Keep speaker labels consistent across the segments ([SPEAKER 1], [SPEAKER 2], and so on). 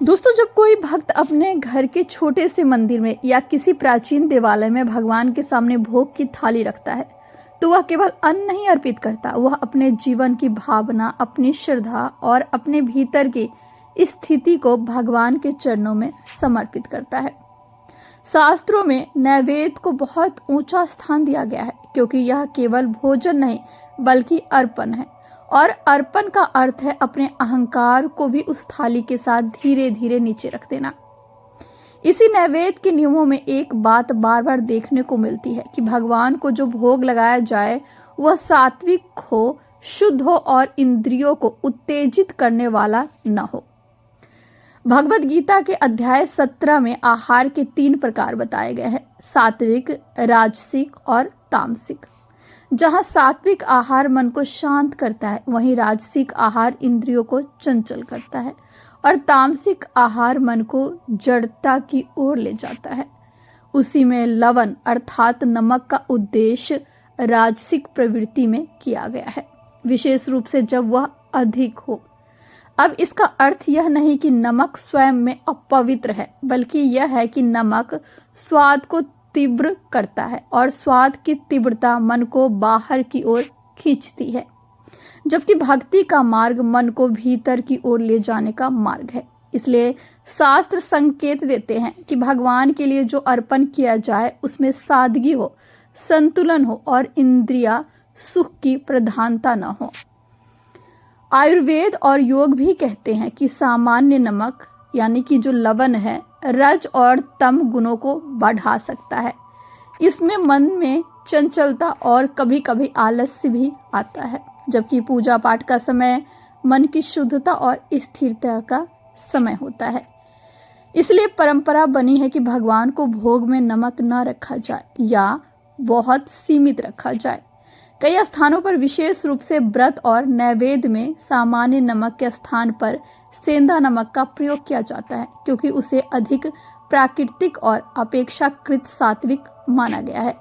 [SPEAKER 1] दोस्तों, जब कोई भक्त अपने घर के छोटे से मंदिर में या किसी प्राचीन देवालय में भगवान के सामने भोग की थाली रखता है, तो वह केवल अन्न नहीं अर्पित करता, वह अपने जीवन की भावना, अपनी श्रद्धा और अपने भीतर की स्थिति को भगवान के चरणों में समर्पित करता है। शास्त्रों में नैवेद्य को बहुत ऊंचा स्थान दिया गया है, क्योंकि यह केवल भोजन नहीं बल्कि अर्पण है। और अर्पण का अर्थ है अपने अहंकार को भी उस थाली के साथ धीरे धीरे नीचे रख देना। इसी नैवेद्य के नियमों में एक बात बार बार देखने को मिलती है कि भगवान को जो भोग लगाया जाए वह सात्विक हो, शुद्ध हो और इंद्रियों को उत्तेजित करने वाला न हो। भगवद गीता के अध्याय 17 में आहार के 3 प्रकार बताए गए हैं, सात्विक, राजसिक और तामसिक। जहाँ सात्विक आहार मन को शांत करता है, वहीं राजसिक आहार इंद्रियों को चंचल करता है और तामसिक आहार मन को जड़ता की ओर ले जाता है। उसी में लवण अर्थात नमक का उद्देश्य राजसिक प्रवृत्ति में किया गया है, विशेष रूप से जब वह अधिक हो। अब इसका अर्थ यह नहीं कि नमक स्वयं में अपवित्र है, बल्कि यह है कि नमक स्वाद को तीव्र करता है और स्वाद की तीव्रता मन को बाहर की ओर खींचती है, जबकि भक्ति का मार्ग मन को भीतर की ओर ले जाने का मार्ग है। इसलिए शास्त्र संकेत देते हैं कि भगवान के लिए जो अर्पण किया जाए उसमें सादगी हो, संतुलन हो और इंद्रिया सुख की प्रधानता न हो। आयुर्वेद और योग भी कहते हैं कि सामान्य नमक यानी कि जो लवण है, रज और तम गुणों को बढ़ा सकता है। इसमें मन में चंचलता और कभी कभी आलस्य भी आता है, जबकि पूजा पाठ का समय मन की शुद्धता और स्थिरता का समय होता है। इसलिए परंपरा बनी है कि भगवान को भोग में नमक न रखा जाए या बहुत सीमित रखा जाए। कई स्थानों पर विशेष रूप से व्रत और नैवेद्य में सामान्य नमक के स्थान पर सेंधा नमक का प्रयोग किया जाता है, क्योंकि उसे अधिक प्राकृतिक और अपेक्षाकृत सात्विक माना गया है।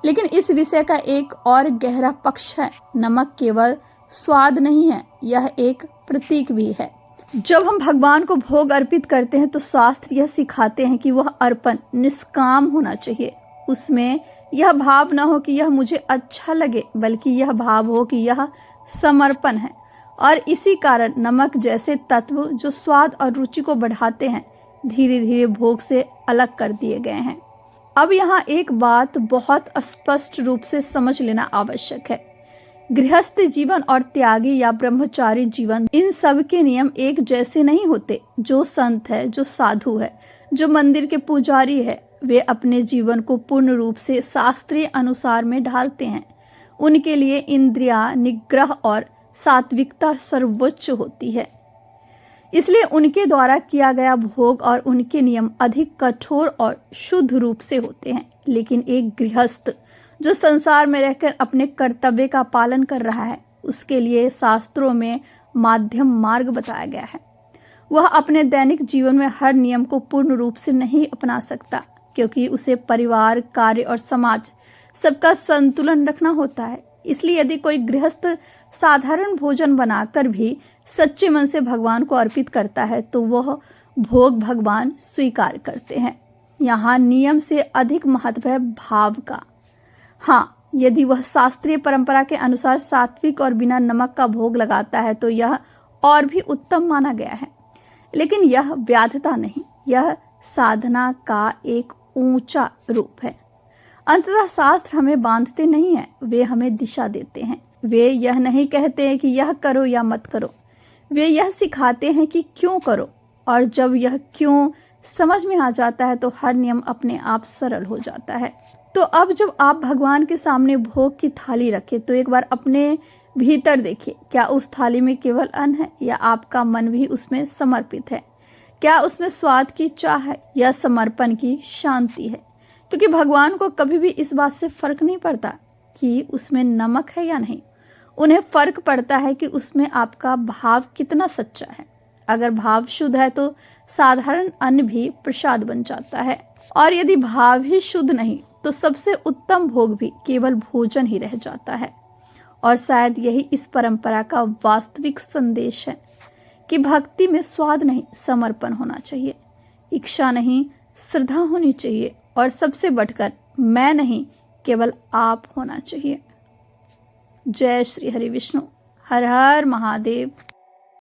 [SPEAKER 1] लेकिन इस विषय का एक और गहरा पक्ष है, नमक केवल स्वाद नहीं है, यह एक प्रतीक भी है। जब हम भगवान को भोग अर्पित करते हैं तो शास्त्र यह सिखाते हैं कि वह अर्पण निष्काम होना चाहिए। उसमें यह भाव न हो कि यह मुझे अच्छा लगे, बल्कि यह भाव हो कि यह समर्पण है। और इसी कारण नमक जैसे तत्व जो स्वाद और रुचि को बढ़ाते हैं, धीरे धीरे भोग से अलग कर दिए गए हैं। अब यहाँ एक बात बहुत स्पष्ट रूप से समझ लेना आवश्यक है। गृहस्थ जीवन और त्यागी या ब्रह्मचारी जीवन, इन सब के नियम एक जैसे नहीं होते। जो संत है, जो साधु है, जो मंदिर के पुजारी है, वे अपने जीवन को पूर्ण रूप से शास्त्रीय अनुसार में ढालते हैं। उनके लिए इंद्रिया निग्रह और सात्विकता सर्वोच्च होती है। इसलिए उनके द्वारा किया गया भोग और उनके नियम अधिक कठोर और शुद्ध रूप से होते हैं। लेकिन एक गृहस्थ जो संसार में रहकर अपने कर्तव्य का पालन कर रहा है, उसके लिए शास्त्रों में माध्यम मार्ग बताया गया है। वह अपने दैनिक जीवन में हर नियम को पूर्ण रूप से नहीं अपना सकता, क्योंकि उसे परिवार, कार्य और समाज सबका संतुलन रखना होता है। इसलिए यदि कोई गृहस्थ साधारण भोजन बनाकर भी सच्चे मन से भगवान को अर्पित करता है, तो वह भोग भगवान स्वीकार करते हैं। यहाँ नियम से अधिक महत्व है भाव का। हाँ, यदि वह शास्त्रीय परंपरा के अनुसार सात्विक और बिना नमक का भोग लगाता है तो यह और भी उत्तम माना गया है। लेकिन यह व्याधता नहीं, यह साधना का एक ऊंचा रूप है। अंततः शास्त्र हमें बांधते नहीं हैं, वे हमें दिशा देते हैं। वे यह नहीं कहते हैं कि यह करो या मत करो, वे यह सिखाते हैं कि क्यों करो। और जब यह क्यों समझ में आ जाता है तो हर नियम अपने आप सरल हो जाता है। तो अब जब आप भगवान के सामने भोग की थाली रखें तो एक बार अपने भीतर देखिए, क्या उस थाली में केवल अन्न है या आपका मन भी उसमें समर्पित है? क्या उसमें स्वाद की चाह है या समर्पण की शांति है? क्योंकि भगवान को कभी भी इस बात से फर्क नहीं पड़ता कि उसमें नमक है या नहीं। उन्हें फर्क पड़ता है कि उसमें आपका भाव कितना सच्चा है। अगर भाव शुद्ध है तो साधारण अन्न भी प्रसाद बन जाता है, और यदि भाव ही शुद्ध नहीं तो सबसे उत्तम भोग भी केवल भोजन ही रह जाता है। और शायद यही इस परंपरा का वास्तविक संदेश है कि भक्ति में स्वाद नहीं, समर्पण होना चाहिए, इच्छा नहीं, श्रद्धा होनी चाहिए, और सबसे बढ़कर मैं नहीं, केवल आप होना चाहिए। जय श्री हरि विष्णु। हर हर महादेव।